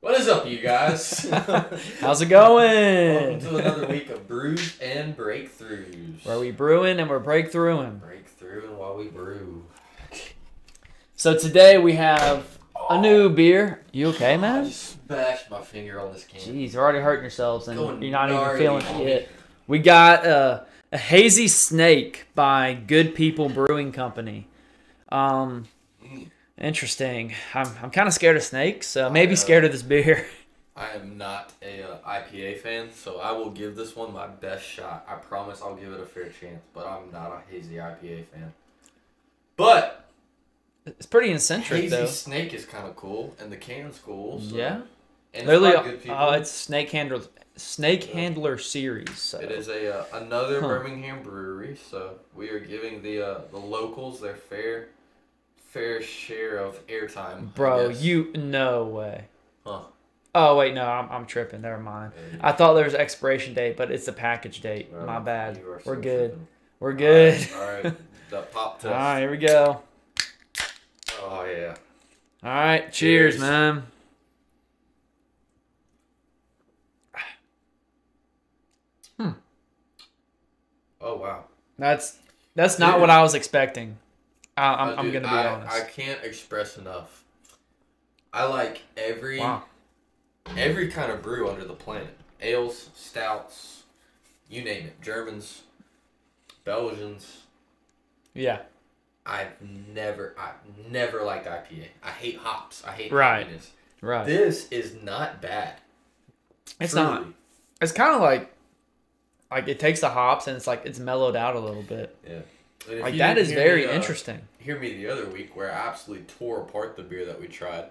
What is up, you guys? How's it going? Welcome to another week of Brews and Breakthroughs. Where we brewing and we're breakthroughing. Breakthrough while we brew. So today we have a new beer. You okay, man? I just bashed my finger on this can. Jeez, you're already hurting yourselves and Going you're not even gnarly, feeling it homie. yet. We got a Hazy Snake by Good People Brewing Company. Interesting. I'm kind of scared of snakes, so maybe scared of this beer. I am not a IPA fan, so I will give this one my best shot. I promise I'll give it a fair chance, but I'm not a hazy IPA fan. But It's pretty eccentric, Hazy though. Snake is kind of cool, and the can's cool. So. Yeah. And Literally, it's by Good People. it's Snake Handler series. So. It is another Birmingham brewery, so we are giving the locals their fair share of airtime. Bro, no way. Huh. Oh wait, no, I'm tripping. Never mind. Yeah. I thought there was an expiration date, but it's the package date. Well, My bad. you are We're so good. tripping. We're good. All right. The pop test. All right, here we go. Oh yeah. All right, cheers, Cheers. man. Oh wow. That's not what I was expecting. I'm Dude, gonna be honest. I can't express enough. I like every Wow. kind of brew under the planet. Ales, stouts, you name it. Germans, Belgians. Yeah. I've never liked IPA. I hate hops. I hate Right. hoppiness. Right. This is not bad. It's Truly. not. It's kind of like it takes the hops and it's mellowed out a little bit. Yeah. And if Like you that didn't is hear very me, interesting. Hear me the other week where I absolutely tore apart the beer that we tried.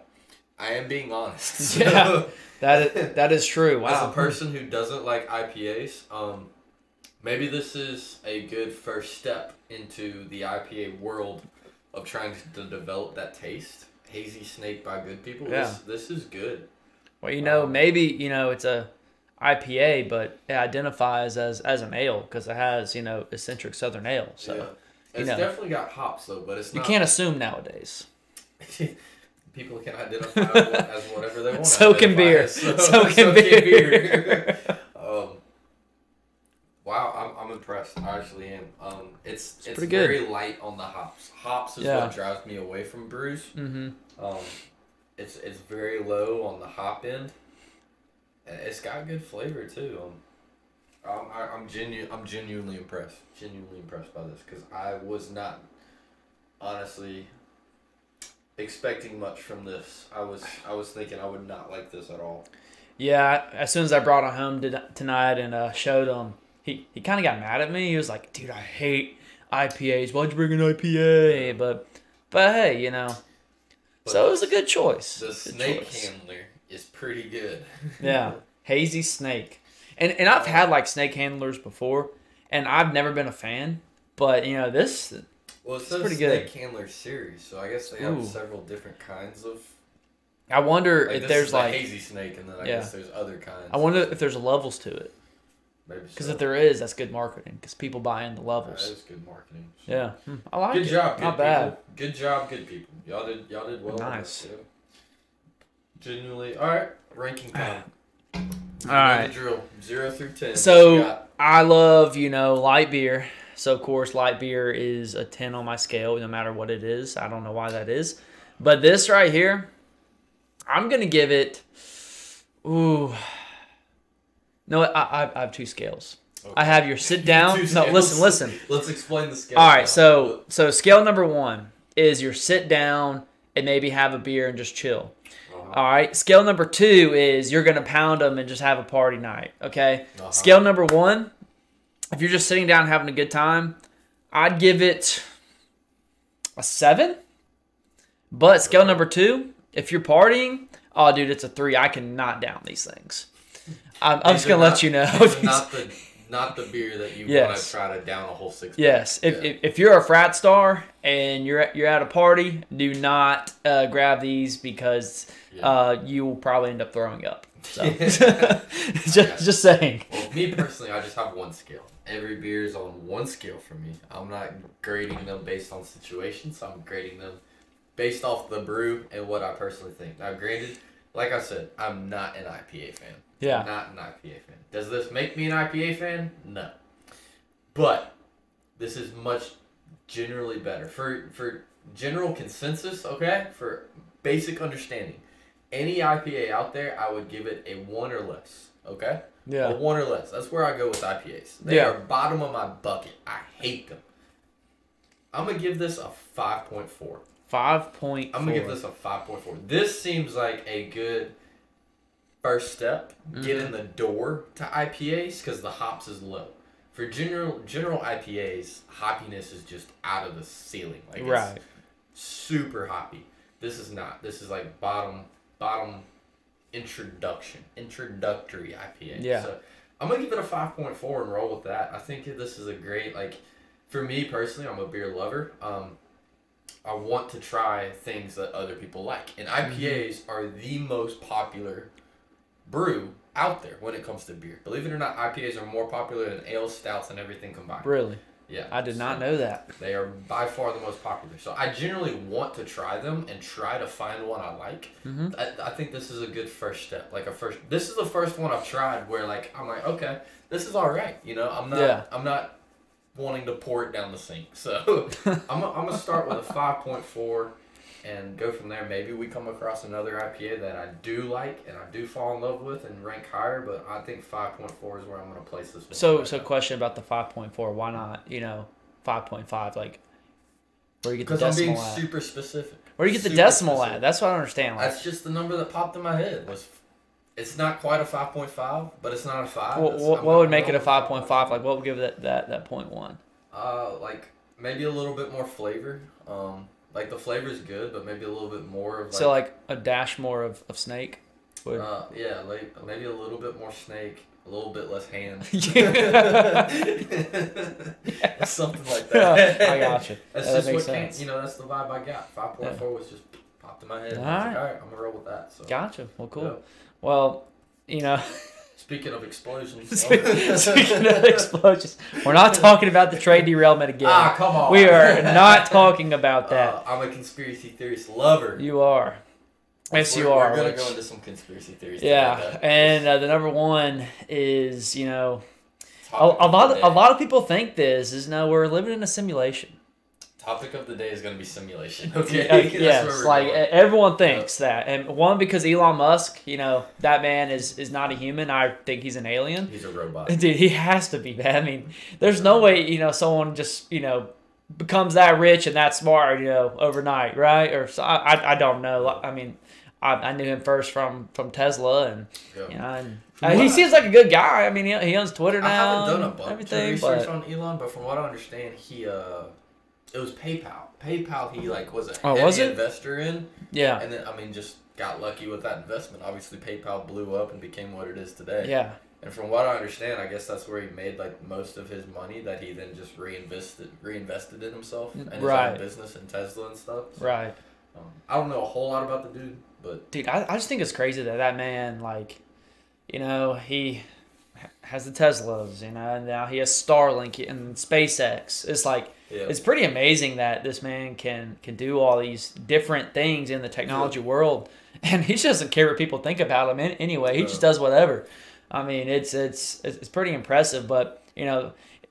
I am being honest. Yeah. That is true. Wow. As a person who doesn't like IPAs, maybe this is a good first step into the IPA world of trying to develop that taste. Hazy Snake by Good People. Yeah. This is good. Well, maybe it's a IPA, but it identifies as an ale because it has eccentric Southern ale. So Yeah. It's definitely got hops though, but it's you not. can't assume nowadays. People can identify as whatever they want. So to can identify beer. as. So can beer. Wow, I'm impressed. I actually am. It's pretty good. very light on the hops. Hops is what drives me away from brews. Mm-hmm. It's very low on the hop end. And it's got good flavor too. I'm genuinely impressed. Genuinely impressed by this because I was not honestly expecting much from this. I was thinking I would not like this at all. Yeah, as soon as I brought it home tonight and showed him, he kind of got mad at me. He was like, "Dude, I hate IPAs. Why'd you bring an IPA?" But hey, so it was a good choice. The snake handler is pretty good. Yeah, Hazy Snake, and I've had like snake handlers before, and I've never been a fan. But this. Well, it says pretty good. Snake Handler series, so I guess they have several different kinds of. I wonder if this there's is the like Hazy Snake, and then I guess there's other kinds. I wonder if there's levels to it. Maybe Because so. if there is, that's good marketing. Because people buy in the That levels. is good marketing. So. Yeah, I like it. Good job, good Not people. bad. Good job, good people. Y'all did well. Nice. Genuinely, all right. Ranking time. All right. The drill 0 through 10. So I love light beer. So of course light beer is a 10 on my scale, no matter what it is. I don't know why that is, but this right here, I'm gonna give it. Ooh. No, I have two scales. Okay. I have your sit down. No, listen. Let's explain the scale. All right, so scale number 1 is your sit down and maybe have a beer and just chill. All right, scale number 2 is you're gonna pound them and just have a party night. Okay. Scale number 1, if you're just sitting down having a good time, I'd give it a 7. But scale number 2, if you're partying, oh dude, it's a 3. I can knock down these things. I'm just gonna let you know. Not the beer that you want to try to down a whole 6. Yes, if you're a frat star and you're at a party, do not grab these because you will probably end up throwing up. So just saying. Well, me personally, I just have one scale. Every beer is on one scale for me. I'm not grading them based on situations. I'm grading them based off the brew and what I personally think. Now, granted, like I said, I'm not an IPA fan. Yeah. I'm not an IPA fan. Does this make me an IPA fan? No. But this is much generally better. For general consensus, okay? For basic understanding. Any IPA out there, I would give it a 1 or less. Okay? Yeah. A 1 or less. That's where I go with IPAs. They are bottom of my bucket. I hate them. I'm going to give this a 5.4. 5.4. I'm going to give this a 5.4. This seems like a good first step. Get in the door to IPAs because the hops is low. For general IPAs, hoppiness is just out of the ceiling. Like right. It's super hoppy. This is not. This is like bottom introductory IPA. Yeah. So I'm gonna give it a 5.4 and roll with that. I think this is a great, like, for me personally, I'm a beer lover. I want to try things that other people like, and IPAs are the most popular brew out there when it comes to beer. Believe it or not, IPAs are more popular than ales, stouts, and everything combined. Really? Yeah. I did not know that. They are by far the most popular. So I generally want to try them and try to find one I like. I think this is a good first step. This is the first one I've tried where I'm like, okay, this is all right. You know, I'm not wanting to pour it down the sink. So I'm gonna start with a 5.4 and go from there. Maybe we come across another IPA that I do like and I do fall in love with and rank higher, but I think 5.4 is where I'm going to place this one. So question about the 5.4, why not, 5.5? Like, where do you get the decimal at? Because I'm being super specific. Where do you get the decimal at? That's what I don't understand. That's just the number that popped in my head. It's not quite a 5.5, but it's not a 5. What would make it a 5.5? Like, what would give it that 0.1? Like, maybe a little bit more flavor. Like, the flavor is good, but maybe a little bit more of, So, like, a dash more of snake? Yeah, like, maybe a little bit more snake, a little bit less hand. Something like that. I got you. That's just what sense. That's the vibe I got. 5.4 was just popped in my head. All right, I'm going to roll with that. So. Gotcha. Well, cool. Yeah. Well, Speaking of explosions. Speaking of explosions. We're not talking about the trade derailment again. Come on. We are not talking about that. I'm a conspiracy theorist lover. You are. Yes, you are. We're going to go into some conspiracy theories. Yeah, and the number one is, a lot of people think this is, we're living in a simulation. Topic of the day is going to be simulation. Okay. Yes, like everyone thinks that, and one because Elon Musk, that man is not a human. I think he's an alien. He's a robot. Dude, he has to be, man. I mean, there's no way someone just becomes that rich and that smart overnight, right? Or so I don't know. I mean, I knew him first from Tesla, and he seems like a good guy. I mean, he owns Twitter now. I haven't done a bunch of research on Elon, but from what I understand, it was PayPal. PayPal, he was a heavy investor in. Yeah. And then, just got lucky with that investment. Obviously, PayPal blew up and became what it is today. Yeah. And from what I understand, I guess that's where he made most of his money that he then just reinvested in himself and his own business and Tesla and stuff. So, right. I don't know a whole lot about the dude, but dude, I just think it's crazy that man, he has the Teslas, and now he has Starlink and SpaceX. It's it's pretty amazing that this man can do all these different things in the technology world, and he just doesn't care what people think about him anyway. He just does whatever. I mean, it's pretty impressive, but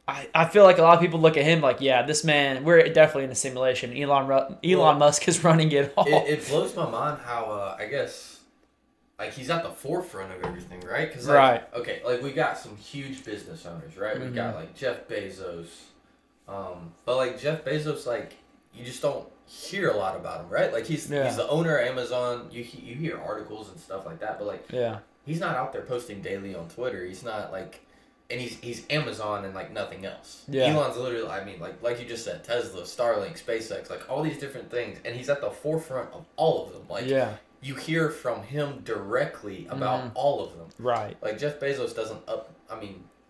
I feel like a lot of people look at him like, yeah, this man, we're definitely in a simulation. Elon Musk is running it all. It blows my mind how I guess he's at the forefront of everything, right? Because we got some huge business owners, right? We got Jeff Bezos, but Jeff Bezos, you just don't hear a lot about him, right? He's the owner of Amazon. You hear articles and stuff like that, but he's not out there posting daily on Twitter. He's not and he's Amazon and nothing else. Yeah. Elon's literally, like you just said, Tesla, Starlink, SpaceX, all these different things, and he's at the forefront of all of them. You hear from him directly about all of them. Right. Jeff Bezos doesn't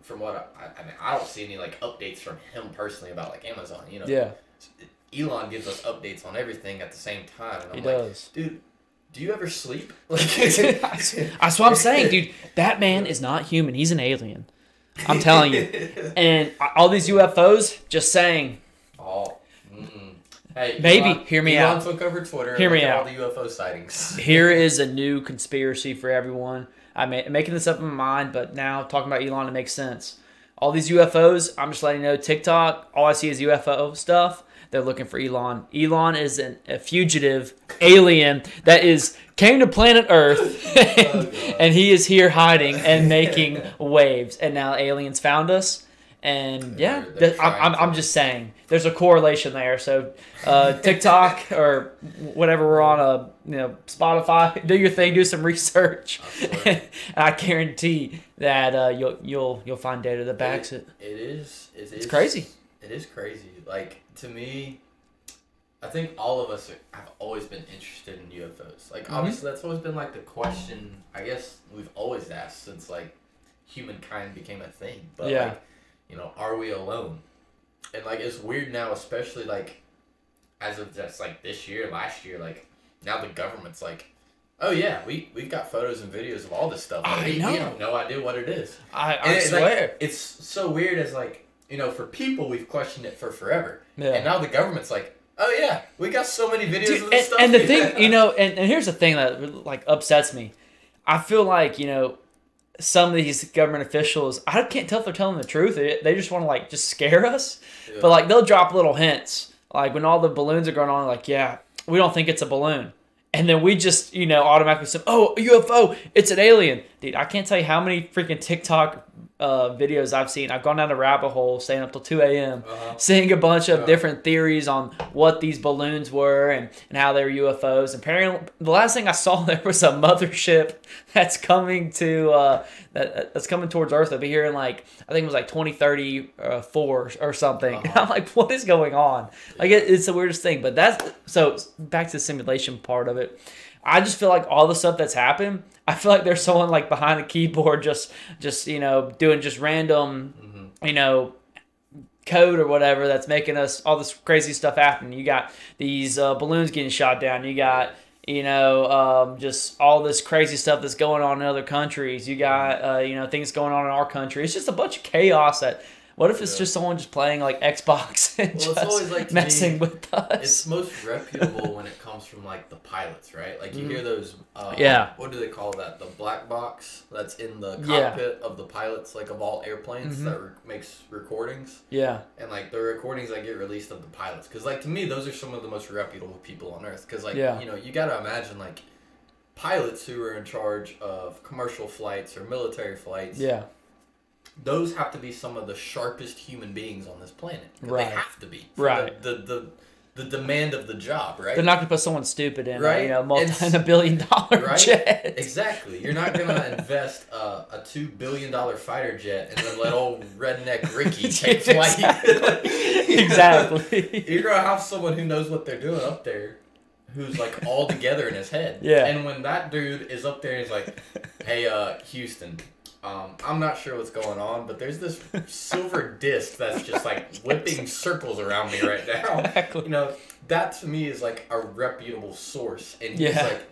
from what I don't see any updates from him personally about Amazon. Yeah. Elon gives us updates on everything at the same time. And I'm does. Dude, do you ever sleep? That's what I'm saying, dude. That man is not human. He's an alien. I'm telling you. And all these UFOs, just saying. Oh. Hey, maybe hear me Elon out. took over Twitter. Hear me and out. all the UFO sightings. Here is a new conspiracy for everyone. I'm making this up in my mind, but now talking about Elon, it makes sense. All these UFOs, I'm just letting you know, TikTok, all I see is UFO stuff. They're looking for Elon. Elon is a fugitive alien that came to planet Earth, and he is here hiding and making waves. And now aliens found us. And yeah, I'm just saying there's a correlation there. So TikTok or whatever we're on, Spotify, do your thing, do some research, and I guarantee that you'll find data that backs it. It's crazy. It is crazy. Like, to me, I think all of us have always been interested in UFOs. Like, obviously, that's always been like the question I guess we've always asked since like humankind became a thing. But like, are we alone? And like, it's weird now, especially like as of just like this year, last year, like now the government's like, oh yeah, we've got photos and videos of all this stuff. Like, we have no idea what it is. I swear. Like, it's so weird as like, for people, we've questioned it for forever. Yeah. And now the government's like, oh yeah, we got so many videos of this stuff. And the thing, and here's the thing that like upsets me. I feel like, some of these government officials, I can't tell if they're telling the truth. They just want to like just scare us. Yeah. But like they'll drop little hints. Like when all the balloons are going on, like, yeah, we don't think it's a balloon. And then we just, automatically say, oh, a UFO, it's an alien. Dude, I can't tell you how many freaking TikTok videos I've seen. I've gone down a rabbit hole, staying up till 2 a.m., seeing a bunch of different theories on what these balloons were and how they were UFOs. And apparently, the last thing I saw there was a mothership that's coming to that's coming towards Earth. It'll be here in like, I think it was like 2034 or something. And I'm like, what is going on? Like, it's the weirdest thing. But so back to the simulation part of it. I just feel like all the stuff that's happened, I feel like there's someone like behind the keyboard just doing just random, code or whatever that's making us all this crazy stuff happen. You got these balloons getting shot down. You got, just all this crazy stuff that's going on in other countries. You got, things going on in our country. It's just a bunch of chaos what if it's just someone just playing like Xbox and just like, messing with us? It's most reputable when it comes from like the pilots, right? Like you hear those, what do they call that? The black box that's in the cockpit of the pilots, like of all airplanes that makes recordings. Yeah. And like the recordings that get released of the pilots. Because like to me, those are some of the most reputable people on Earth. Because like, you got to imagine like pilots who are in charge of commercial flights or military flights. Yeah. Those have to be some of the sharpest human beings on this planet. Right. They have to be. Right. The demand of the job, right? They're not going to put someone stupid in a $1 billion right? jet. Exactly. You're not going to invest a $2 billion fighter jet and then let old redneck Ricky take flight. Exactly. You're going to have someone who knows what they're doing up there, who's like all together in his head. Yeah. And when that dude is up there and he's like, hey, Houston, I'm not sure what's going on, but there's this silver disc that's just like whipping circles around me right now. Exactly. That to me is like a reputable source. And he's like,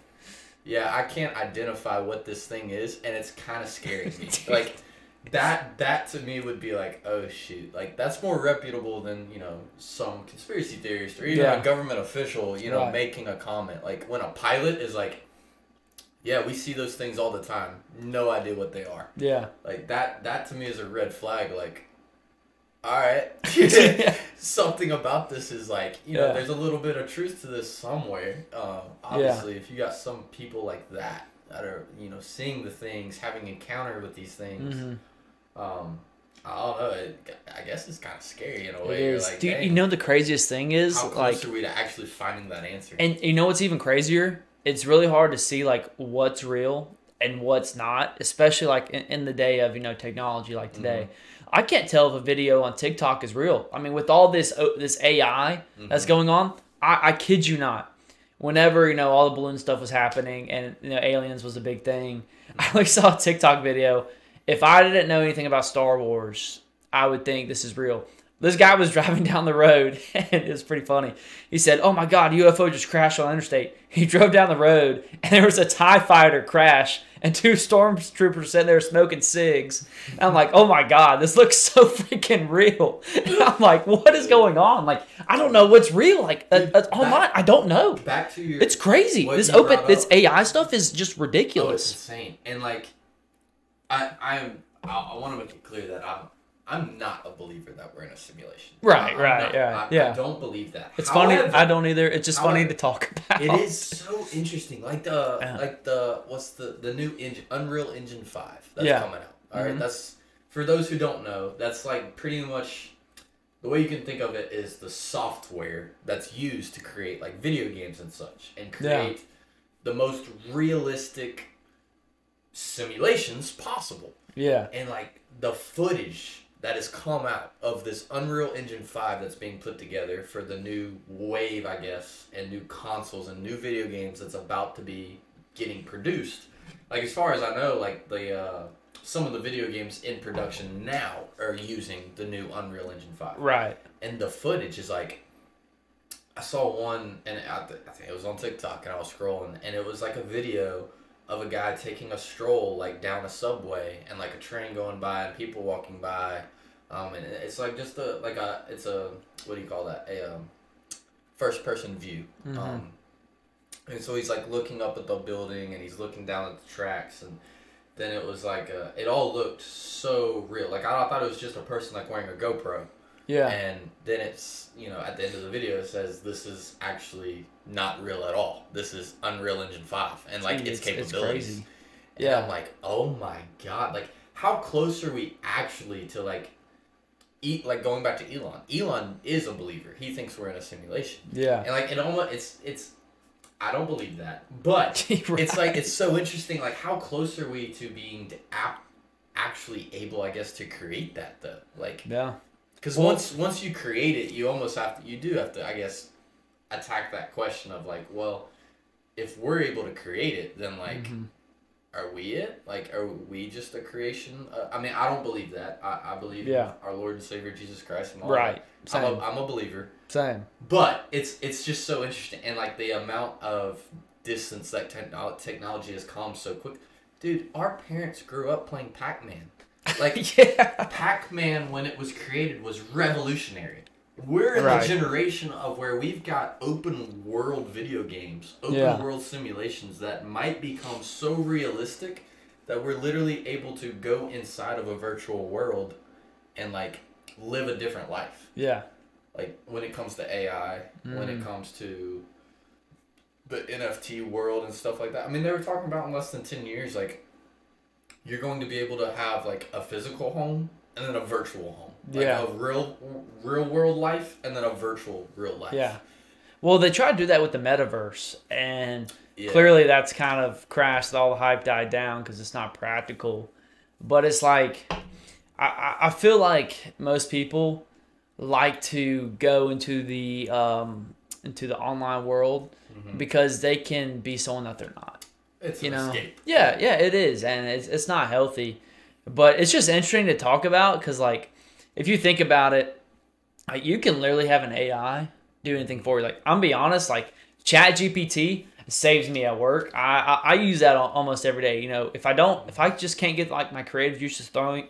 yeah, I can't identify what this thing is, and it's kind of scaring me. Like, that to me would be like, oh shoot, like that's more reputable than, some conspiracy theorist or even a government official, making a comment. Like when a pilot is like, yeah, we see those things all the time. No idea what they are. Yeah. Like that to me is a red flag. Like, all right, something about this is like, there's a little bit of truth to this somewhere. Obviously, if you got some people like that are, seeing the things, having encounter with these things, I don't know. I guess it's kind of scary in a way. It is. Like, dude, the craziest thing is how close are we to actually finding that answer? And you know what's even crazier? It's really hard to see like what's real and what's not, especially like in the day of technology like today. I can't tell if a video on TikTok is real. I mean, with all this AI that's going on, I kid you not. Whenever all the balloon stuff was happening and aliens was a big thing, I like saw a TikTok video. If I didn't know anything about Star Wars, I would think this is real. This guy was driving down the road, and it was pretty funny. He said, oh my God, UFO just crashed on the interstate. He drove down the road, and there was a TIE fighter crash and 2 stormtroopers sitting there smoking cigs. And I'm like, oh my God, this looks so freaking real. And I'm like, what is going on? Like, I don't know what's real. Like, online, I don't know. Back to your... It's crazy. This AI stuff is just ridiculous. Oh, it's insane. And like, I want to make it clear that I'm not a believer that we're in a simulation. Right, I don't believe that. It's funny. I don't either. It's just funny to talk about. It is so interesting. Like what's the new engine, Unreal Engine 5 that's coming out. All right, that's, for those who don't know, that's like pretty much the way you can think of it is the software that's used to create like video games and such, and create the most realistic simulations possible. Yeah. And like the footage that has come out of this Unreal Engine 5 that's being put together for the new wave, I guess, and new consoles and new video games that's about to be getting produced. Like, as far as I know, like some of the video games in production now are using the new Unreal Engine 5. Right. And the footage is like, I saw one, and I think it was on TikTok, and I was scrolling, and it was like a video of a guy taking a stroll like down a subway, and like a train going by and people walking by, and it's like just it's a, what do you call that, a first person view. And so he's like looking up at the building and he's looking down at the tracks, and then it was like it all looked so real. Like I thought it was just a person like wearing a GoPro. Yeah. And then it's, at the end of the video it says this is actually not real at all. This is Unreal Engine 5 and like its capabilities. It's crazy. Yeah. And I'm like, oh my God, like how close are we actually to like going back to Elon. Elon is a believer. He thinks we're in a simulation. Yeah. And like it's I don't believe that. But right. It's like it's so interesting, like how close are we to being actually able, I guess, to create that though? Like, yeah. Because once you create it, you almost have to, I guess, attack that question of like, well, if we're able to create it, then like, are we it? Like, are we just a creation? I mean, I don't believe that. I believe in our Lord and Savior Jesus Christ. And all right. That. I'm a believer. Same. But it's just so interesting, and like the amount of distance that technology has come so quick. Dude, our parents grew up playing Pac-Man. Like, Pac-Man, when it was created, was revolutionary. We're in the generation of where we've got open world video games, open world simulations that might become so realistic that we're literally able to go inside of a virtual world and like live a different life. Yeah. Like when it comes to AI, when it comes to the NFT world and stuff like that. I mean, they were talking about in less than 10 years, like, you're going to be able to have like a physical home and then a virtual home. Like a real world life and then a virtual real life. Yeah. Well, they tried to do that with the metaverse, and clearly that's kind of crashed. All the hype died down because it's not practical. But it's like, I feel like most people like to go into the online world because they can be someone that they're not. It's an escape. Yeah, it is, and it's not healthy, but it's just interesting to talk about because, like, if you think about it, like, you can literally have an AI do anything for you. Like, I'm gonna be honest, like Chat GPT saves me at work. I use that almost every day. If I just can't get like my creative juices throwing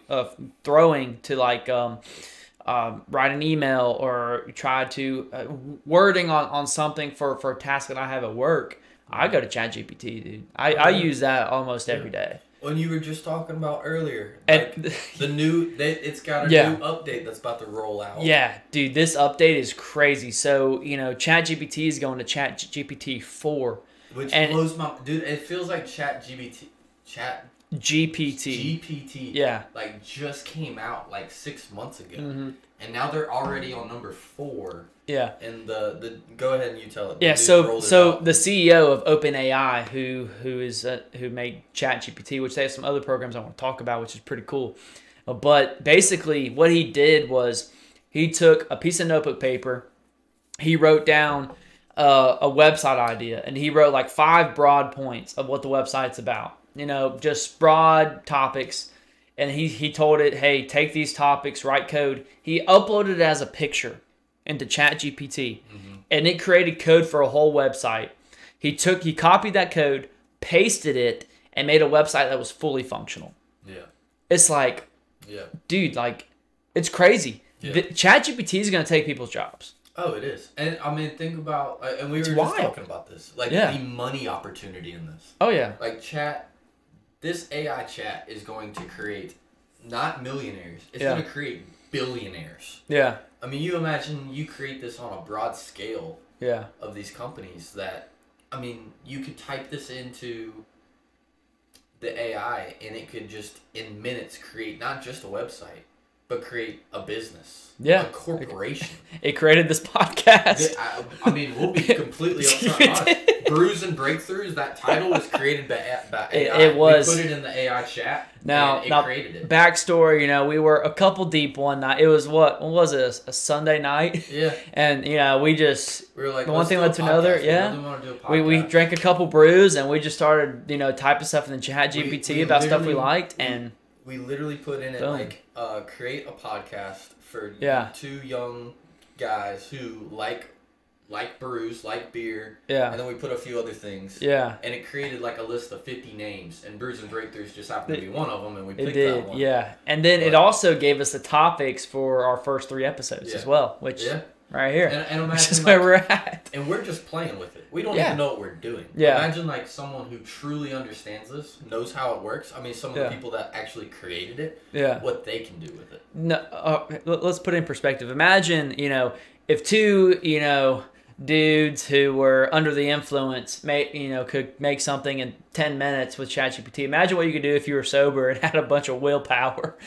to like write an email or try to wording on something for a task that I have at work, I go to Chat GPT, dude. I use that almost every day. When you were just talking about earlier, like it's got a new update that's about to roll out. Yeah, dude, this update is crazy. So, Chat GPT is going to Chat GPT 4. Which blows my... Dude, it feels like Chat GPT... GPT, like just came out like 6 months ago, and now they're already on number 4. Yeah, and the go ahead and you tell it. Yeah, so the CEO of OpenAI, who made ChatGPT, which they have some other programs I want to talk about, which is pretty cool. But basically, what he did was he took a piece of notebook paper, he wrote down a website idea, and he wrote like 5 broad points of what the website's about. Just broad topics. And he told it, hey, take these topics, write code. He uploaded it as a picture into ChatGPT. And it created code for a whole website. He copied that code, pasted it, and made a website that was fully functional. Yeah. It's like, dude, like, it's crazy. Yeah. ChatGPT is going to take people's jobs. Oh, it is. And I mean, think about, and we were just talking about this, like the money opportunity in this. Oh, yeah. Like this AI chat is going to create not millionaires, it's going to create billionaires. Yeah. I mean, you imagine you create this on a broad scale of these companies that, I mean, you could type this into the AI and it could just in minutes create not just a website, but create a business, a corporation. It created this podcast. I mean, we'll be completely upfront honest. Brews and Breakthroughs, that title was created by AI. It was. We put it in the AI chat. Now, created it. Backstory, we were a couple deep one night. It was what was it? A Sunday night? Yeah. And we were like, one thing led to another. Yeah. We drank a couple brews and we just started, typing stuff in the chat GPT about stuff we liked, and we literally put in it like create a podcast for two young guys who like brews, like beer, and then we put a few other things, and it created like a list of 50 names, and Brews and Breakthroughs just happened to be one of them, and we picked that one. And then it also gave us the topics for our first 3 episodes as well, which right here, and imagine, which is where we're at, and we're just playing with it. We don't even know what we're doing. Imagine like someone who truly understands this, knows how it works. I mean, some of the people that actually created it, what they can do with it. No, let's put it in perspective. Imagine, if two, dudes who were under the influence could make something in 10 minutes with ChatGPT. Imagine what you could do if you were sober and had a bunch of willpower.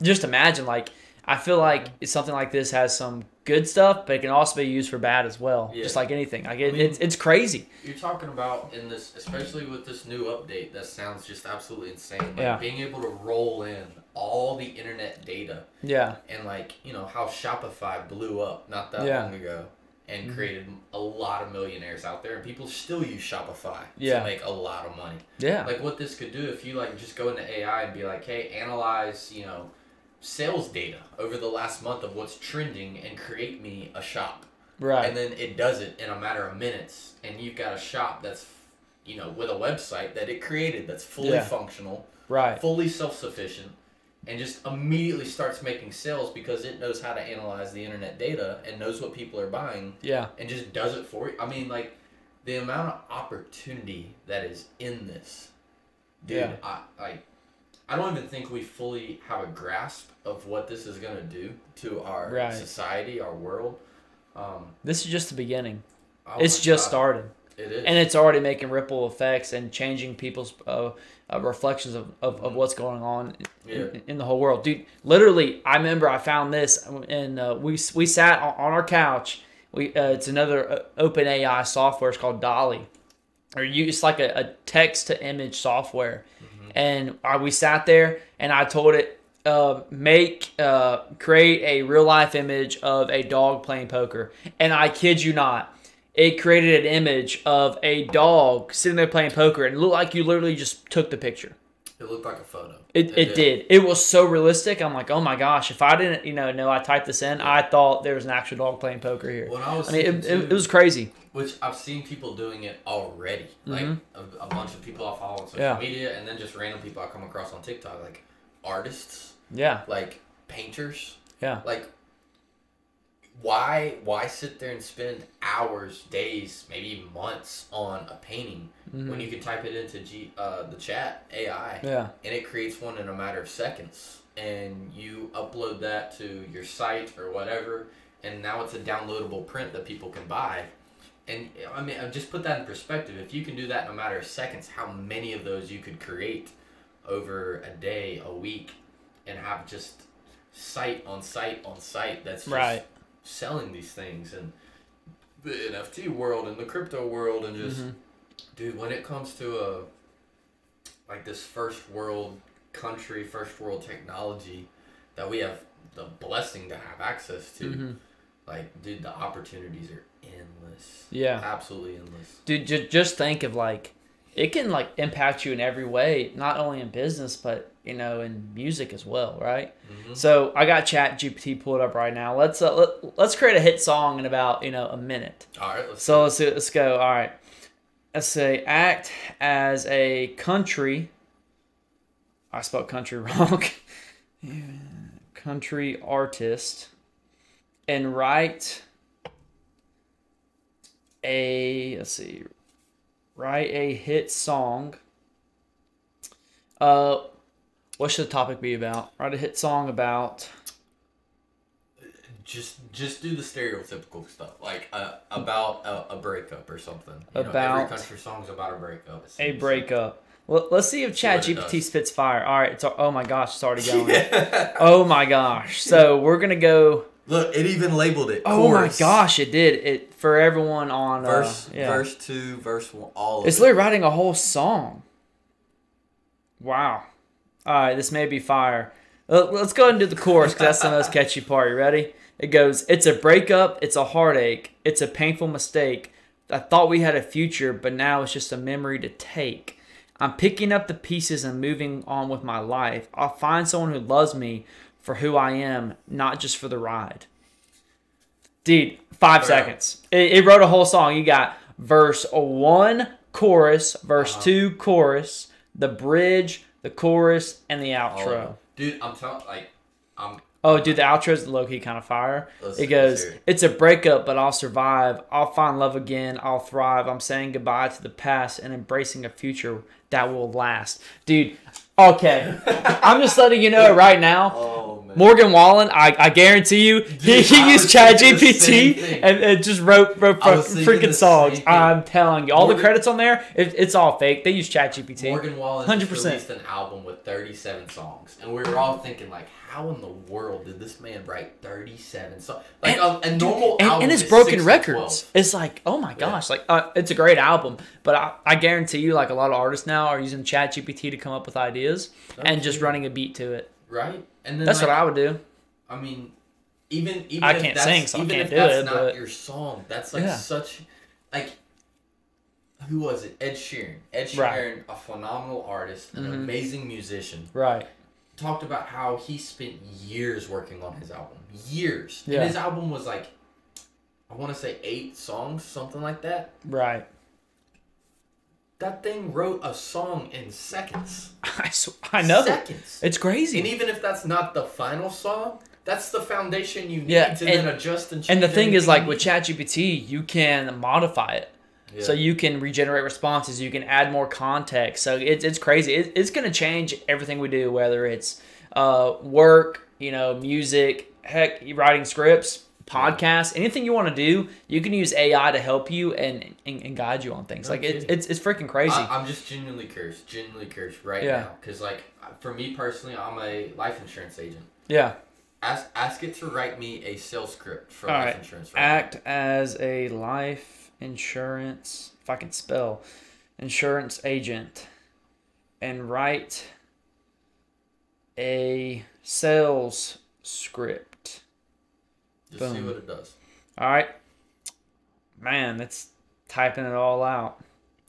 Just imagine, like, I feel like something like this has some good stuff, but it can also be used for bad as well. Just like anything. Like it's crazy. You're talking about in this, especially with this new update, that sounds just absolutely insane. Like being able to roll in all the internet data. And like, how Shopify blew up not that long ago and created a lot of millionaires out there, and people still use Shopify to make a lot of money. Like what this could do if you like just go into AI and be like, hey, analyze, sales data over the last month of what's trending and create me a shop. And then it does it in a matter of minutes, and you've got a shop that's, with a website that it created that's fully functional, fully self-sufficient, and just immediately starts making sales because it knows how to analyze the internet data and knows what people are buying. And just does it for you. I mean, like, the amount of opportunity that is in this, dude, I don't even think we fully have a grasp of what this is going to do to our society, our world. This is just the beginning. It's just started. It is. And it's already making ripple effects and changing people's reflections of what's going on in the whole world. Dude, literally, I remember I found this, and we sat on our couch. It's another open AI software. It's called Dolly. It's like a text-to-image software. And we sat there, and I told it, create a real-life image of a dog playing poker. And I kid you not, it created an image of a dog sitting there playing poker, and it looked like you literally just took the picture. It looked like a photo. It did. It was so realistic. I'm like, oh my gosh, if I didn't, know I typed this in, I thought there was an actual dog playing poker here. It was crazy. Which I've seen people doing it already. Like a bunch of people I follow on social media, and then just random people I come across on TikTok, like artists. Like painters. Like, why sit there and spend hours, days, maybe even months on a painting when you can type it into the chat AI and it creates one in a matter of seconds, and you upload that to your site or whatever, and now it's a downloadable print that people can buy. And I mean, just put that in perspective. If you can do that in a matter of seconds, how many of those you could create over a day, a week, and have just site on site on site that's just selling these things, and the NFT world and the crypto world, and just dude, when it comes to like this first world country, first world technology that we have the blessing to have access to, like, dude, the opportunities are endless. Absolutely endless. Dude, just think of, like, it can, like, impact you in every way, not only in business, but, in music as well, right? So I got Chat GPT pulled up right now. Let's create a hit song in about, a minute. All right, let's go. All right. let's say, act as a country. I spelled country wrong. Country artist and write a hit song. What should the topic be about? Write a hit song about. Just do the stereotypical stuff, like about a breakup or something. About every country song's about a breakup. A breakup. Well, let's see if Chat GPT spits fire. All right, oh my gosh, it's already going. Oh my gosh. So we're gonna go. Look, it even labeled it. Oh chorus. my gosh, it did. It for everyone on verse 2, verse 1, all of it's literally writing a whole song. Wow. All right, this may be fire. Let's go ahead and do the chorus because that's the most catchy part. You ready? It goes, it's a breakup, it's a heartache, it's a painful mistake. I thought we had a future, but now it's just a memory to take. I'm picking up the pieces and moving on with my life. I'll find someone who loves me for who I am, not just for the ride. Dude, 5 seconds. It wrote a whole song. You got verse 1, chorus, verse 2, chorus, the bridge, the chorus, and the outro. Dude, I'm telling, Oh, dude, the outro is low-key kind of fire. It goes, it's a breakup, but I'll survive. I'll find love again. I'll thrive. I'm saying goodbye to the past and embracing a future that will last. Dude, okay. I'm just letting you know right now. Oh, man. Morgan Wallen, I guarantee you, he used Chat GPT and just wrote freaking songs. I'm telling you. All the credits on there, it's all fake. They use Chat GPT. Morgan Wallen 100%. released an album with 37 songs. And we were all thinking, like, how in the world did this man write 37 songs? Like, a normal album and it's is broken 6 to records. 12. It's like, oh my gosh. Like, it's a great album. But I guarantee you, like, a lot of artists now are using Chat GPT to come up with ideas and just running a beat to it. Right? And then that's what I would do. I mean, even I if can't that's, sing, so even I can't if do that's it. not But your song, that's like such, like, who was it? Ed Sheeran. Ed Sheeran, a phenomenal artist, an amazing musician. Right. Talked about how he spent years working on his album. Years. Yeah. And his album was like, I want to say 8 songs, something like that. Right. That thing wrote a song in seconds. I know. Seconds. It's crazy. And even if that's not the final song, that's the foundation you need to then adjust and change. And the thing is, like, with ChatGPT, you can modify it. Yeah. So you can regenerate responses. You can add more context. So it's crazy. It's going to change everything we do, whether it's work, music, heck, writing scripts, podcasts, anything you want to do. You can use AI to help you and guide you on things. Like it's freaking crazy. I'm just genuinely curious right now, because like for me personally, I'm a life insurance agent. Yeah. Ask it to write me a sales script for All life right. insurance. Right Act now. as a life insurance, if I can spell, insurance agent, and write a sales script. Just see what it does. All right. Man, it's typing it all out.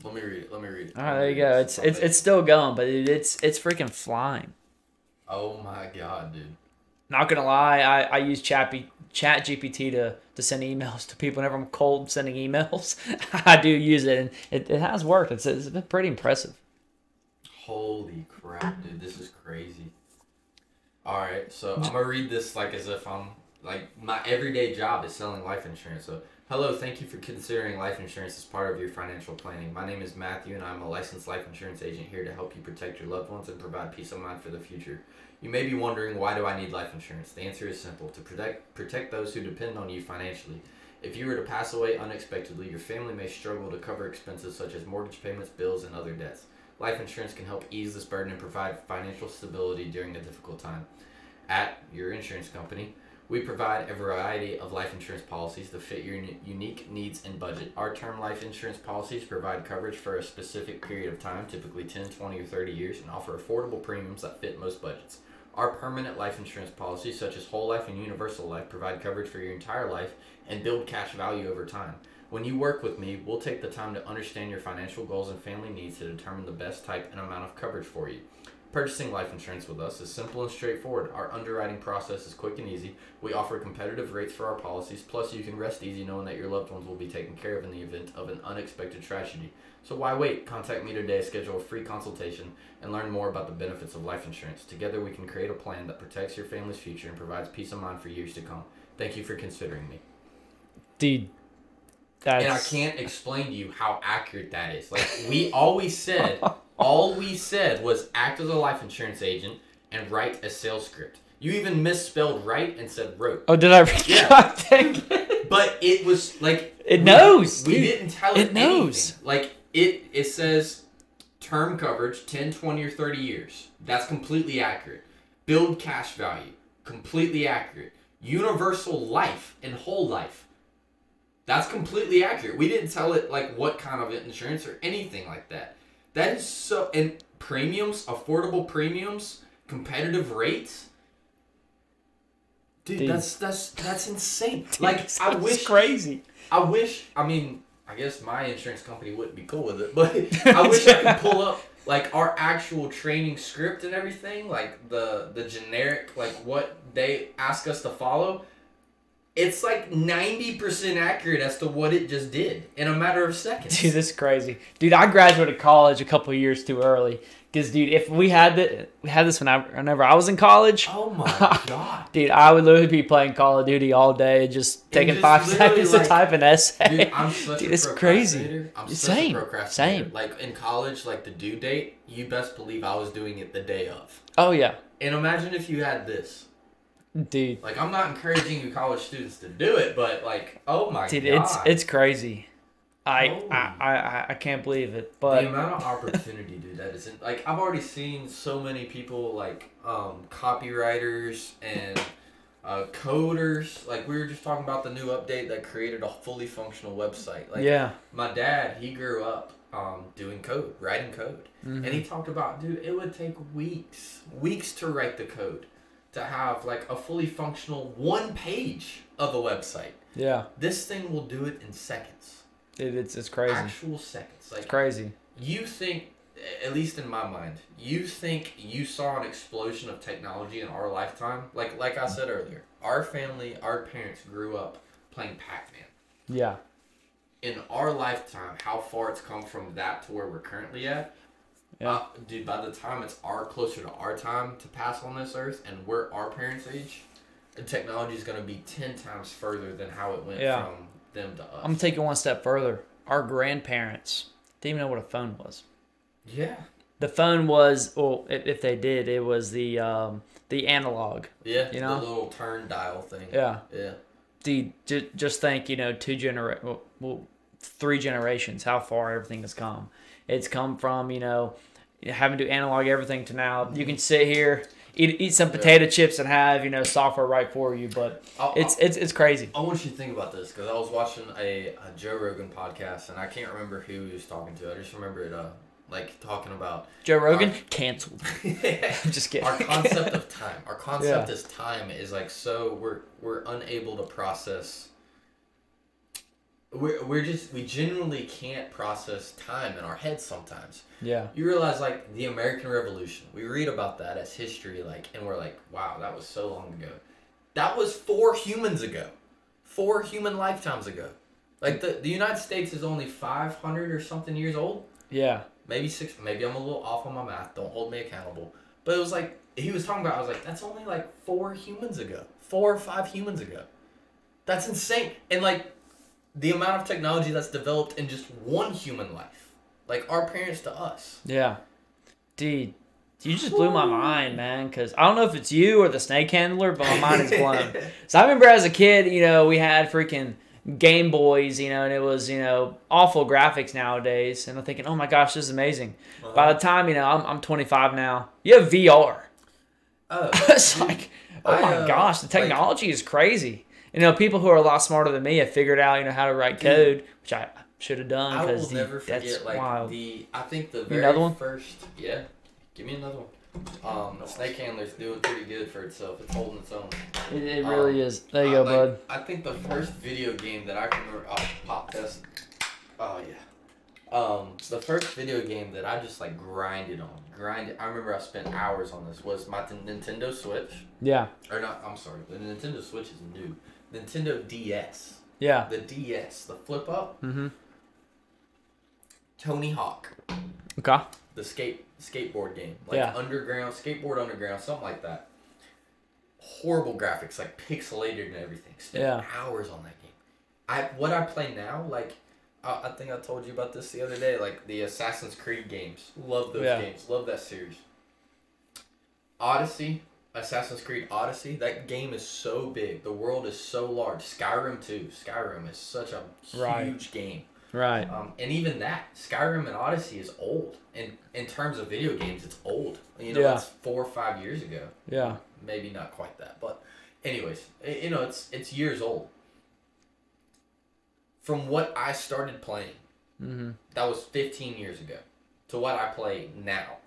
Let me read it. All right, there you go. It's still going, but it's freaking flying. Oh my god, dude. Not gonna lie, I use Chat GPT to send emails to people whenever I'm cold sending emails. I do use it, and it has worked. It's been pretty impressive. Holy crap, dude. This is crazy. Alright, so I'm gonna read this like as if I'm like my everyday job is selling life insurance. So hello, thank you for considering life insurance as part of your financial planning. My name is Matthew and I'm a licensed life insurance agent here to help you protect your loved ones and provide peace of mind for the future. You may be wondering, why do I need life insurance? The answer is simple: to protect those who depend on you financially. If you were to pass away unexpectedly, your family may struggle to cover expenses such as mortgage payments, bills, and other debts. Life insurance can help ease this burden and provide financial stability during a difficult time. At your insurance company, we provide a variety of life insurance policies to fit your unique needs and budget. Our term life insurance policies provide coverage for a specific period of time, typically 10, 20, or 30 years, and offer affordable premiums that fit most budgets. Our permanent life insurance policies, such as whole life and universal life, provide coverage for your entire life and build cash value over time. When you work with me, we'll take the time to understand your financial goals and family needs to determine the best type and amount of coverage for you. Purchasing life insurance with us is simple and straightforward. Our underwriting process is quick and easy. We offer competitive rates for our policies, plus you can rest easy knowing that your loved ones will be taken care of in the event of an unexpected tragedy. So why wait? Contact me today, schedule a free consultation, and learn more about the benefits of life insurance. Together we can create a plan that protects your family's future and provides peace of mind for years to come. Thank you for considering me. Dude, that's... And I can't explain to you how accurate that is. Like, all we said was act as a life insurance agent and write a sales script. You even misspelled write and said wrote. Oh, did I read? Yeah. But it was like... It knows. We didn't tell it knows. Anything. Like, it says term coverage, 10, 20, or 30 years. That's completely accurate. Build cash value. Completely accurate. Universal life and whole life. That's completely accurate. We didn't tell it, like, what kind of insurance or anything like that. That is so... And premiums, affordable premiums, competitive rates... Dude, that's insane. Dude, like, I wish... It's crazy. I mean, I guess my insurance company wouldn't be cool with it, but I wish I could pull up, like, our actual training script and everything, like, the generic, like, what they ask us to follow. It's like 90% accurate as to what it just did in a matter of seconds. Dude, this is crazy. Dude, I graduated college a couple of years too early. Because, dude, if we had this whenever I was in college. Oh, my God. Dude, I would literally be playing Call of Duty all day, just taking 5 seconds to type an essay. Dude, I'm such a it's crazy. I'm such a procrastinator. Same. Like, in college, like, the due date, you best believe I was doing it the day of. Oh, yeah. And imagine if you had this. Dude. Like, I'm not encouraging you college students to do it, but, like, oh, my God. Dude, it's crazy. I can't believe it, but the amount of opportunity, dude, that isn't like I've already seen so many people like copywriters and coders. Like we were just talking about the new update that created a fully functional website. Like yeah, my dad, he grew up doing code, writing code, and he talked about, dude, it would take weeks to write the code to have like a fully functional 1 page of a website. Yeah, this thing will do it in seconds. It's crazy. Actual seconds. Like, it's crazy. You think, at least in my mind, you think you saw an explosion of technology in our lifetime? Like I said earlier, our family, our parents grew up playing Pac-Man. Yeah. In our lifetime, how far it's come from that to where we're currently at. Yeah. Dude, by the time it's closer to our time to pass on this earth and we're our parents' age, the technology is going to be 10 times further than how it went from them to us. I'm taking one step further. Our grandparents didn't even know what a phone was. Yeah. The phone was, well, if they did, it was the analog. Yeah, you know? The little turn dial thing. Yeah. Yeah. Dude, just think, 3 generations, how far everything has come. It's come from, having to analog everything to now. You can sit here, eat some potato chips and have, software right for you, but it's crazy. I want you to think about this, because I was watching a Joe Rogan podcast, and I can't remember who he was talking to. I just remember it, talking about... Joe Rogan? Canceled. I'm just kidding. Our concept of time. Our concept is time is, so we're unable to process... We genuinely can't process time in our heads sometimes. Yeah. You realize, the American Revolution, we read about that as history, and we're like, wow, that was so long ago. That was 4 humans ago. 4 human lifetimes ago. The United States is only 500 or something years old. Yeah. Maybe 6, maybe I'm a little off on my math, don't hold me accountable. But it was he was talking about, I was like, that's only 4 humans ago. 4 or 5 humans ago. That's insane. And the amount of technology that's developed in just 1 human life. Our parents to us. Yeah. Dude, you just blew my mind, man, because I don't know if it's you or the snake handler, but my mind is blown. So I remember as a kid, we had freaking Game Boys, and it was, awful graphics nowadays. And I'm thinking, oh my gosh, this is amazing. Uh-huh. By the time, I'm 25 now, you have VR. Oh. It's oh my gosh, the technology is crazy. People who are a lot smarter than me have figured out, how to write code, which I should have done. I will never forget, that's wild. I think the very first, give me another one. The snake handler's doing pretty good for itself. It's holding its own. It really is. There you go, bud. I think the first video game that I can remember, pop test. Oh, yeah. The first video game that I just like grinded. I remember I spent hours on this. Was my Nintendo Switch. Yeah. Or not? I'm sorry. The Nintendo Switch is new. Nintendo DS. Yeah. The DS, the flip up. Mm-hmm. Tony Hawk. Okay. The skateboard game, like Underground, Skateboard Underground, something like that. Horrible graphics, like pixelated and everything. Spent hours on that game. What I play now, like I think I told you about this the other day, like the Assassin's Creed games. Love those games. Love that series. Odyssey, Assassin's Creed Odyssey. That game is so big. The world is so large. Skyrim too. Skyrim is such a huge game. Right. And even that, Skyrim and Odyssey is old. In terms of video games, it's old. You know, it's 4 or 5 years ago. Yeah. Maybe not quite that, but anyways, you know, it's years old. From what I started playing, that was 15 years ago, to what I play now,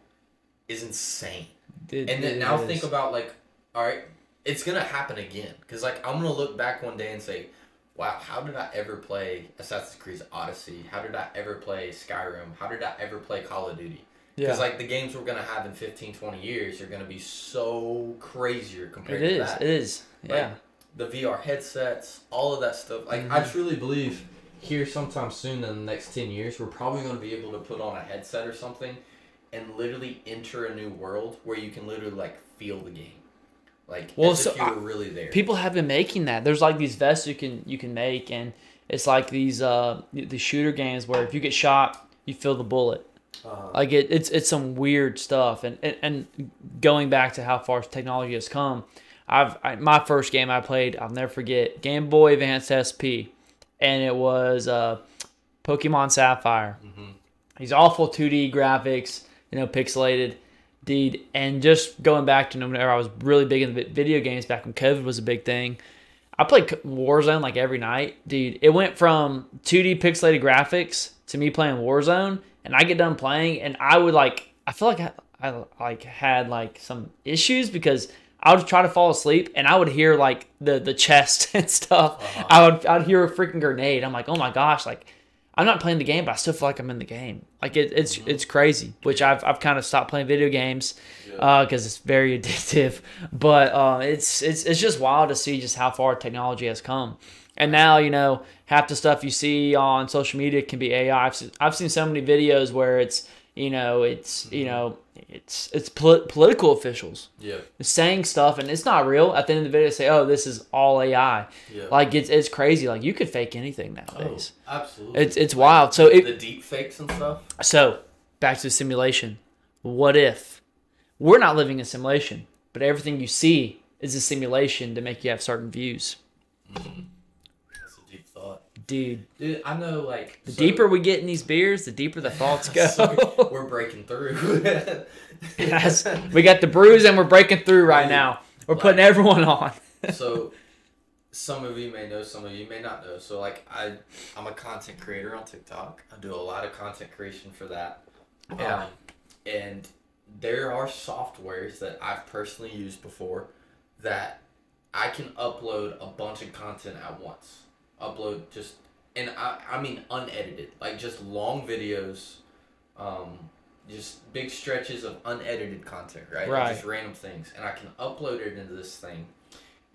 is insane. And then now think about, like, all right, it's going to happen again. Because, like, I'm going to look back one day and say, wow, how did I ever play Assassin's Creed Odyssey? How did I ever play Skyrim? How did I ever play Call of Duty? Because, like, the games we're going to have in 15, 20 years are going to be so crazier compared to that. It is. Yeah. Like, the VR headsets, all of that stuff. Like, I truly believe here sometime soon in the next 10 years, we're probably going to be able to put on a headset or something and literally enter a new world where you can literally, like, feel the game. Like, as if you were really there. People have been making that. There's, like, these vests you can make, and it's like these the shooter games where if you get shot, you feel the bullet. Like, it's some weird stuff. And going back to how far technology has come, my first game I played, I'll never forget, Game Boy Advance SP, and it was Pokemon Sapphire. These awful 2D graphics, you know, pixelated, dude. And just going back to whenever I was really big in video games back when COVID was a big thing, I played Warzone like every night, dude. It went from 2D pixelated graphics to me playing Warzone, and I get done playing, and I would like, I feel like I like had like some issues because I would try to fall asleep and I would hear like the chest and stuff. I'd hear a freaking grenade. I'm like, oh my gosh, like I'm not playing the game, but I still feel like I'm in the game. Like it's crazy, which I've kind of stopped playing video games because it's very addictive. But it's just wild to see just how far technology has come. And now, you know, half the stuff you see on social media can be AI. I've seen so many videos where it's political officials saying stuff, and it's not real. At the end of the video, they say, "Oh, this is all AI." Like it's crazy. Like you could fake anything nowadays. Oh, absolutely. It's wild. So the deep fakes and stuff. So back to the simulation. What if we're not living in simulation, but everything you see is a simulation to make you have certain views? That's a deep thought. Dude, I know, like... The deeper we get in these beers, the deeper the thoughts go. We're breaking through. We got the brews and we're breaking through right now. We're putting everyone on. So, some of you may know, some of you may not know. So, like, I'm a content creator on TikTok. I do a lot of content creation for that. Yeah. And there are softwares that I've personally used before that I can upload a bunch of content at once. Upload just, and I mean unedited, like just long videos, just big stretches of unedited content, right? Like just random things, and I can upload it into this thing,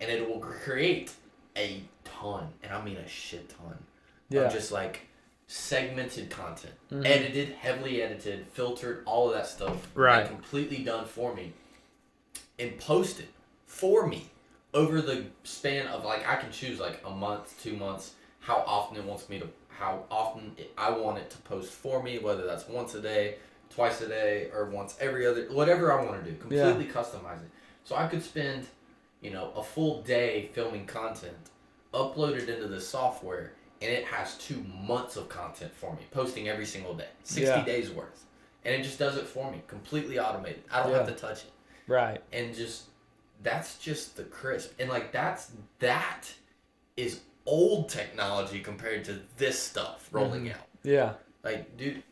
and it will create a ton, and I mean a shit ton, of just like segmented content, edited, heavily edited, filtered, all of that stuff, like completely done for me, and posted for me. Over the span of, like, I can choose, like, a month, 2 months, how often I want it to post for me, whether that's once a day, twice a day, or once every other, whatever I want to do. Completely customize it. So I could spend, you know, a full day filming content, upload it into this software, and it has 2 months of content for me, posting every single day. 60 days worth. And it just does it for me, completely automated. I don't have to touch it. Right. And just... That's just the crisp. And, like, that is old technology compared to this stuff rolling out. Yeah. Like, dude,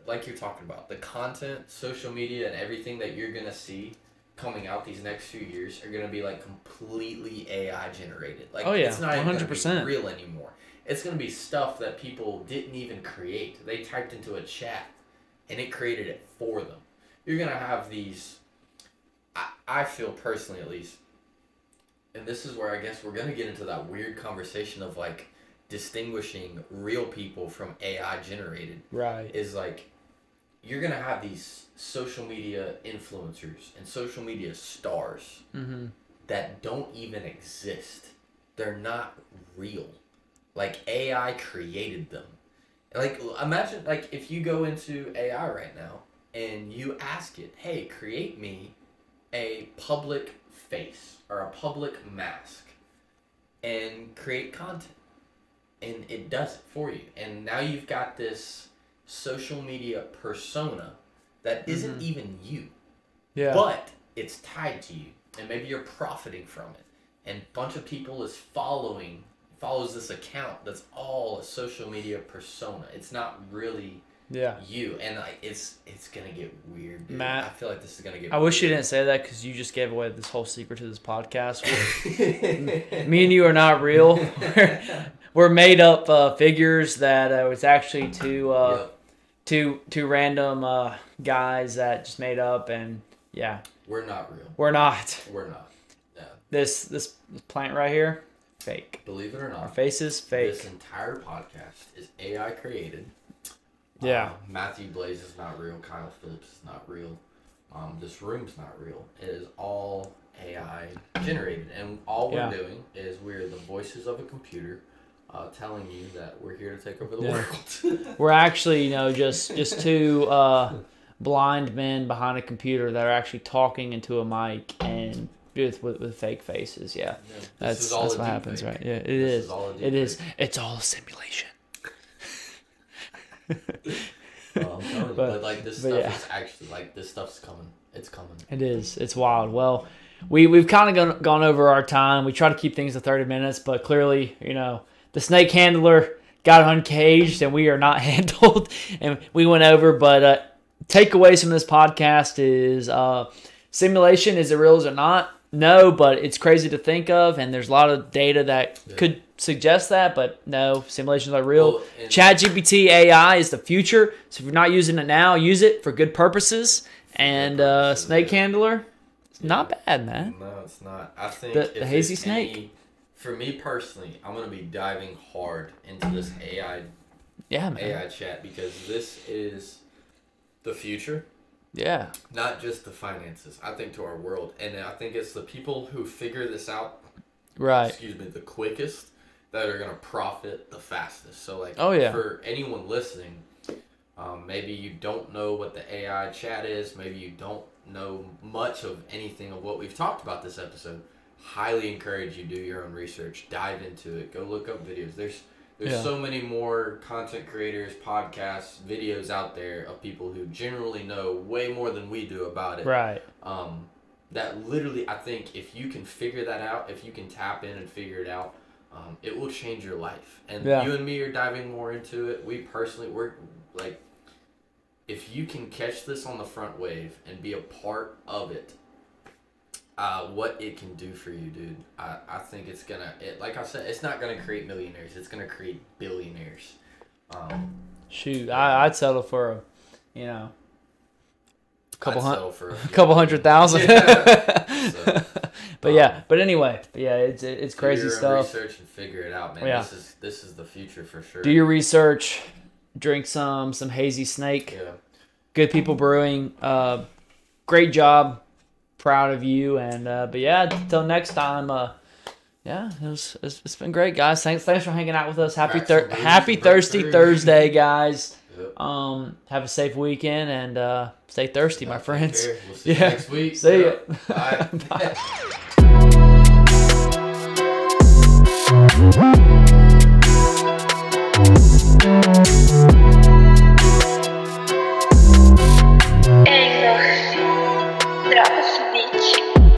like you're talking about, the content, social media, and everything that you're going to see coming out these next few years are going to be like completely AI generated. Like, oh yeah, it's not 100%. even real anymore. It's going to be stuff that people didn't even create. They typed into a chat and it created it for them. You're going to have these, I feel personally at least, and this is where I guess we're going to get into that weird conversation of like distinguishing real people from AI generated. Right. Is like, you're going to have these social media influencers and social media stars that don't even exist. They're not real. Like, AI created them. Like, imagine, like, if you go into AI right now and you ask it, hey, create me a public face or a public mask and create content. And it does it for you. And now you've got this social media persona that isn't even you. Yeah. But it's tied to you. And maybe you're profiting from it. And a bunch of people is follows this account that's all a social media persona. It's not really you. And like, it's going to get weird, dude. Matt, I feel like this is going to get I weird. wish you didn't say that because you just gave away this whole secret to this podcast. Me and you are not real. We're made up figures that it's actually two random guys that just made up, and yeah. We're not real. We're not. We're not. Yeah. This plant right here, fake. Believe it or not. Our face is fake. This entire podcast is AI created. Yeah. Matthew Blaze is not real. Kyle Phillips is not real. This room's not real. It is all AI generated. And all we're doing is we're the voices of a computer telling you that we're here to take over the world. We're actually, just two blind men behind a computer that are actually talking into a mic and with fake faces. Yeah. That's what happens, right? Yeah, it is. It is. It's all a simulation. But like this stuff is actually like this stuff's coming. It's coming. It is. It's wild. Well, we've kind of gone over our time. We try to keep things to 30 minutes, but clearly, the snake handler got uncaged and we are not handled, and we went over. But takeaways from this podcast is simulation. Is it real? Is it not? No, but it's crazy to think of, and there's a lot of data that could suggest that, but no, simulations are real. Well, Chat GPT AI is the future, so if you're not using it now, use it for good purposes. And snake handler, it's not bad, man. No, it's not. I think the Hazy Snake. For me personally, I'm gonna be diving hard into this AI chat, because this is the future. Yeah. Not just the finances, I think, to our world. And I think it's the people who figure this out, the quickest, that are going to profit the fastest. So, like, for anyone listening, maybe you don't know what the AI chat is. Maybe you don't know much of anything of what we've talked about this episode. Highly encourage you to do your own research. Dive into it. Go look up videos. There's so many more content creators, podcasts, videos out there of people who generally know way more than we do about it. Right. That literally, I think, if you can figure that out, if you can tap in and figure it out, it will change your life. And you and me are diving more into it. We're like, if you can catch this on the front wave and be a part of it, what it can do for you, dude. I think it's gonna, like I said, it's not gonna create millionaires. It's gonna create billionaires. Shoot, I'd settle for a couple 100,000. Yeah. But anyway, it's crazy stuff. Research and figure it out, man. Yeah. This is the future for sure. Do your research. Drink some Hazy Snake. Yeah. Good People Brewing. Great job. Proud of you. And until next time. It's been great, guys. Thanks for hanging out with us. Happy Thirsty Thursday, guys. Yep. Have a safe weekend and stay thirsty, my friends. We'll see you next week. See ya. Bye. Bye.